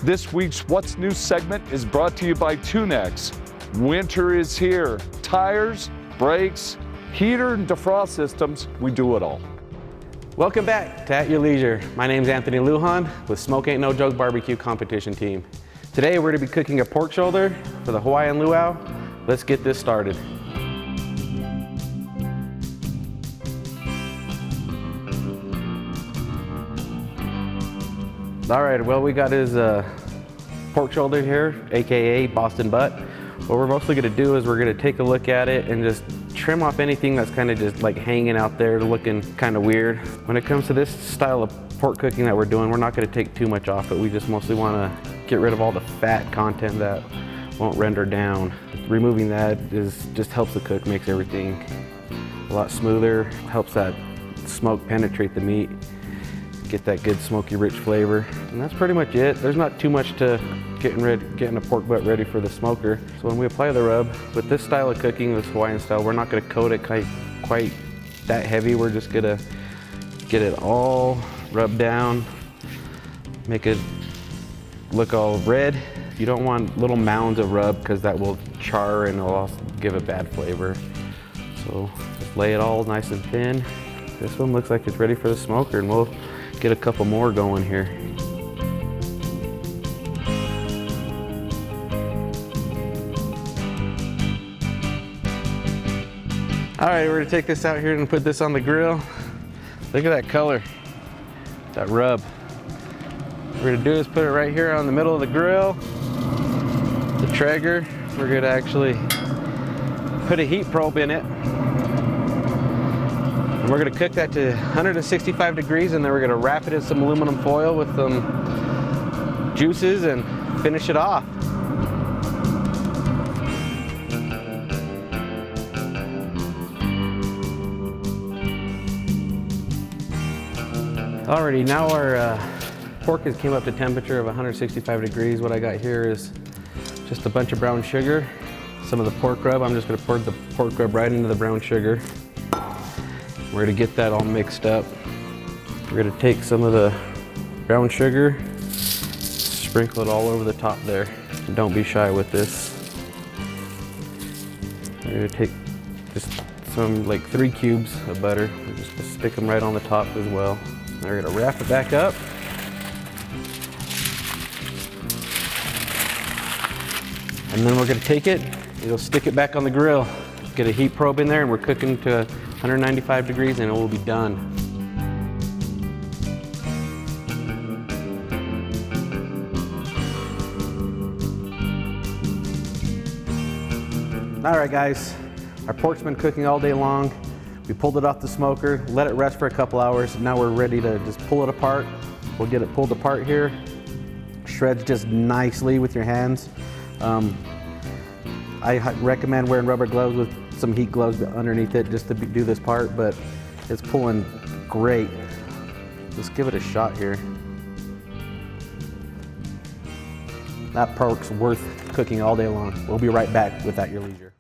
This week's What's New segment is brought to you by Tunex. Winter is here. Tires, brakes, heater and defrost systems, we do it all. Welcome back to At Your Leisure. My name's Anthony Lujan with Smoke Ain't No Joke Barbecue Competition Team. Today we're going to be cooking a pork shoulder for the Hawaiian luau. Let's get this started. All right, well, we got his pork shoulder here, AKA Boston butt. What we're mostly gonna do is we're gonna take a look at it and just trim off anything that's kind of just like hanging out there looking kind of weird. When it comes to this style of pork cooking that we're doing, we're not gonna take too much off it. We just mostly wanna get rid of all the fat content that won't render down. Removing that just helps the cook, makes everything a lot smoother, helps that smoke penetrate the meat, get that good smoky rich flavor. And that's pretty much it. There's not too much to getting a pork butt ready for the smoker. So when we apply the rub, with this style of cooking, this Hawaiian style, we're not gonna coat it quite that heavy. We're just gonna get it all rubbed down, make it look all red. You don't want little mounds of rub because that will char and it'll also give a bad flavor. So just lay it all nice and thin. This one looks like it's ready for the smoker, and we'll get a couple more going here. All right, we're gonna take this out here and put this on the grill. Look at that color, that rub. What we're gonna do is put it right here on the middle of the grill. The Traeger, we're gonna actually put a heat probe in it. And we're gonna cook that to 165 degrees, and then we're gonna wrap it in some aluminum foil with some juices and finish it off. Alrighty, now our pork has came up to temperature of 165 degrees. What I got here is just a bunch of brown sugar, some of the pork rub. I'm just gonna pour the pork rub right into the brown sugar. We're gonna get that all mixed up. We're gonna take some of the brown sugar, sprinkle it all over the top there. And don't be shy with this. We're gonna take just some, like 3 cubes of butter. We're just gonna stick them right on the top as well. Now we're gonna wrap it back up. And then we're gonna take it, we'll stick it back on the grill. Get a heat probe in there, and we're cooking to 195 degrees, and it will be done. All right, guys, our pork's been cooking all day long. We pulled it off the smoker, let it rest for a couple hours. Now we're ready to just pull it apart. We'll get it pulled apart here. Shreds just nicely with your hands. I recommend wearing rubber gloves with some heat gloves underneath it just to do this part, but it's pulling great. Let's give it a shot here. That pork's worth cooking all day long. We'll be right back with At Your Leisure.